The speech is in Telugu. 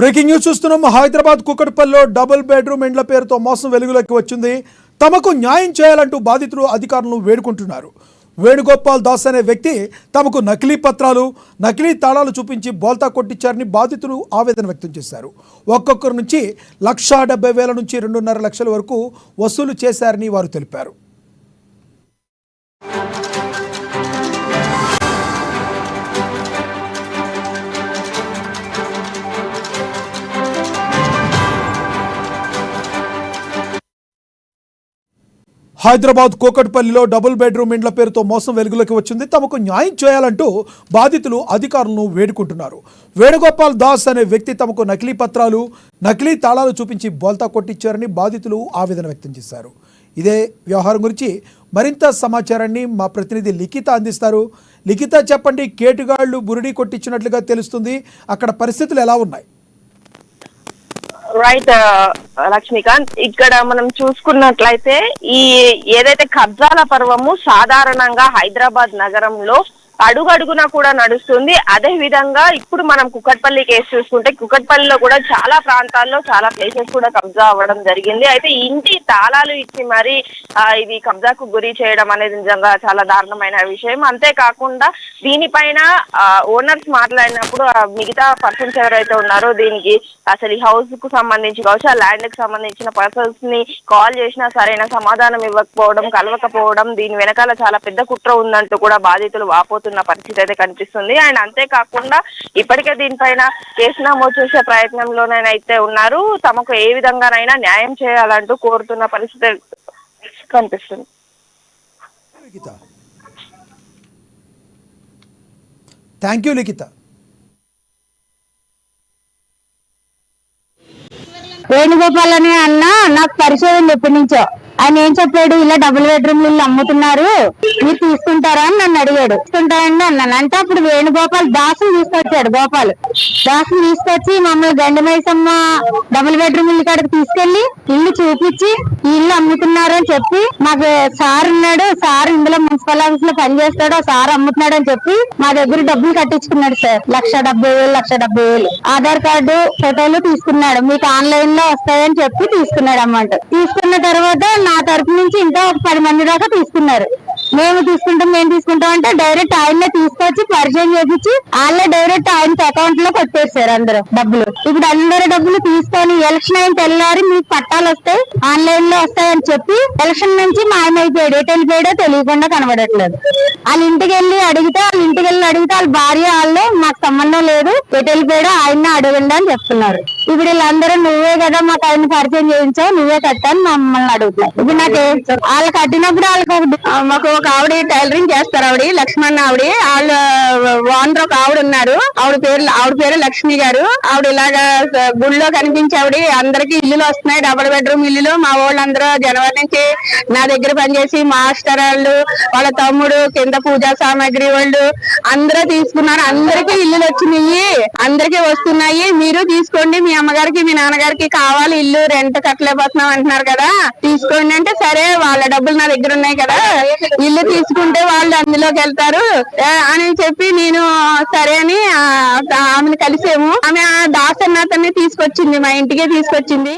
బ్రేకింగ్ న్యూస్ చూస్తున్నాం. హైదరాబాద్ కుకట్పల్లిలో డబుల్ బెడ్రూమ్ ఇండ్ల పేరుతో మోసం వెలుగులోకి వచ్చింది. తమకు న్యాయం చేయాలంటూ బాధితులు అధికారులను వేడుకుంటున్నారు. వేణుగోపాల్ దాస్ అనే వ్యక్తి తమకు నకిలీ పత్రాలు, నకిలీ తాళాలు చూపించి బోల్తా కొట్టించారని బాధితులు ఆవేదన వ్యక్తం చేశారు. ఒక్కొక్కరి నుంచి 1,70,000 నుంచి 2.5 లక్షల వరకు వసూలు చేశారని వారు తెలిపారు. హైదరాబాద్ కోకట్పల్లిలో డబుల్ బెడ్రూమ్ ఇండ్ల పేరుతో మోసం వెలుగులోకి వచ్చింది. తమకు న్యాయం చేయాలంటూ బాధితులు అధికారులను వేడుకుంటున్నారు. వేణుగోపాల్ దాస్ అనే వ్యక్తి తమకు నకిలీ పత్రాలు, నకిలీ తాళాలు చూపించి బోల్తా కొట్టించారని బాధితులు ఆవేదన వ్యక్తం చేశారు. ఇదే వ్యవహారం గురించి మరింత సమాచారాన్ని మా ప్రతినిధి లిఖిత అందిస్తారు. లిఖిత, చెప్పండి, కేటుగాళ్లు బురిడి కొట్టించినట్లుగా తెలుస్తుంది. అక్కడ పరిస్థితులు ఎలా ఉన్నాయి? రైట్ లక్ష్మీకాంత్, ఇక్కడ మనం చూసుకున్నట్లయితే ఈ ఏదైతే కబ్జాల పర్వము సాధారణంగా హైదరాబాద్ నగరంలో అడుగడుగునా కూడా నడుస్తుంది. అదే విధంగా ఇప్పుడు మనం కుకట్పల్లి కేసు చూసుకుంటే కుకట్పల్లిలో కూడా చాలా ప్రాంతాల్లో చాలా ప్లేసెస్ కూడా కబ్జా అవ్వడం జరిగింది. అయితే ఇంటి తాళాలు ఇచ్చి మరి ఇది కబ్జాకు గురి చేయడం అనేది నిజంగా చాలా దారుణమైన విషయం. అంతేకాకుండా దీనిపైన ఓనర్స్ మాట్లాడినప్పుడు మిగతా పర్సన్స్ ఎవరైతే ఉన్నారో దీనికి అసలు ఈ హౌస్ కు సంబంధించి కావచ్చు, ఆ ల్యాండ్ కి సంబంధించిన పర్సన్స్ ని కాల్ చేసినా సరైన సమాధానం ఇవ్వకపోవడం, కలవకపోవడం, దీని వెనకాల చాలా పెద్ద కుట్ర ఉందంటూ కూడా బాధితులు వాపోతున్న పరిస్థితి అయితే కనిపిస్తుంది. అండ్ అంతేకాకుండా ఇప్పటికే దీనిపైన కేసు నమోదు చేసే ప్రయత్నంలోనైతే ఉన్నారు. తమకు ఏ విధంగానైనా న్యాయం చేయాలంటూ కోరుతున్న పరిస్థితి కనిపిస్తుంది. థ్యాంక్ యూ లిఖిత. వేణుగోపాల్ అనే అన్న నాకు పరిచయం ఎప్పటి నుంచో. ఆయన ఏం చెప్పాడు, ఇలా డబుల్ బెడ్రూమ్ ఇల్లు అమ్ముతున్నారు, మీరు తీసుకుంటారా అని నన్ను అడిగాడు. తీసుకుంటారండి అన్నాను. అంటే అప్పుడు వేణుగోపాల్ దాసుని తీసుకొచ్చాడు. దాసుని తీసుకొచ్చి మమ్మల్ని గండిమైసమ్మ డబుల్ బెడ్రూమ్ ఇల్లు కాడికి తీసుకెళ్లి ఇల్లు చూపించి ఈ ఇల్లు అమ్ముతున్నారు అని చెప్పి, మాకు సార్ ఉన్నాడు, సార్ ఇందులో మున్సిపల్ ఆఫీస్ లో పనిచేస్తాడు, ఆ సార్ అమ్ముతున్నాడు అని చెప్పి మా దగ్గర డబ్బులు కట్టించుకున్నాడు సార్. 1,70,000 ఆధార్ కార్డు ఫోటోలు తీసుకున్నాడు. మీకు ఆన్లైన్ లో వస్తాయని చెప్పి తీసుకున్నాడు అమౌంట్. తీసుకున్న తర్వాత నా తరపు నుంచి ఇంకా ఒక 10 మంది దాకా తీసుకున్నారు. మేము తీసుకుంటాం అంటే డైరెక్ట్ ఆయన్నే తీసుకొచ్చి పరిచయం చేపించి వాళ్ళే డైరెక్ట్ ఆయన అకౌంట్ లో కొట్టేశారు అందరూ డబ్బులు. ఇప్పుడు అందరూ డబ్బులు తీసుకొని ఎలక్షన్ అయిన తెల్లారి మీకు పట్టాలు వస్తాయి, ఆన్లైన్ లో వస్తాయని చెప్పి ఎలక్షన్ నుంచి మాయమైపోయాడు. ఎటు వెళ్ళిపోయాడో తెలియకుండా కనబడట్లేదు. వాళ్ళ ఇంటికి వెళ్ళి అడిగితే వాళ్ళ భార్య వాళ్ళు మాకు సంబంధం లేదు, ఎటు వెళ్ళిపోయాడో ఆయన్ని అడగండి అని చెప్తున్నారు. ఇప్పుడు వీళ్ళందరూ నువ్వే కదా మాకు ఆయన పరిచయం చేయించావు, నువ్వే కట్టాను మమ్మల్ని అడుగుతున్నారు. ఇప్పుడు నాకు వాళ్ళు కట్టినప్పుడు మాకు ఒక ఆవిడ టైలరింగ్ చేస్తారు, ఆవిడ లక్ష్మణ్ ఆవిడ, వాళ్ళ ఓనర్ ఒక ఆవిడ ఉన్నారు, ఆవిడ పేరు లక్ష్మి గారు. ఆవిడ ఇలాగా గుళ్ళో కనిపించి ఆవిడ అందరికి ఇల్లులు వస్తున్నాయి, డబుల్ బెడ్రూమ్ ఇల్లులు. మా వాళ్ళందరూ జనవరి నుంచి నా దగ్గర పనిచేసి మాస్టర్ వాళ్ళు, వాళ్ళ తమ్ముడు, కింద పూజా సామాగ్రి వాళ్ళు అందరూ తీసుకున్నారు. అందరికీ ఇల్లులు వచ్చినాయి, అందరికీ వస్తున్నాయి, మీరు తీసుకోండి, మీ అమ్మగారికి మీ నాన్నగారికి కావాలి ఇల్లు, రెంట్ కట్టలేకపోతున్నాం అంటున్నారు కదా, తీసుకోండి అంటే సరే వాళ్ళ డబ్బులు నా దగ్గర ఉన్నాయి కదా, ఇల్లు తీసుకుంటే వాళ్ళు అందులోకి వెళ్తారు అని చెప్పి నేను సరే అని ఆమెను కలిసేము. ఆమె దాసన్నతన్ని తీసుకొచ్చింది, మా ఇంటికే తీసుకొచ్చింది.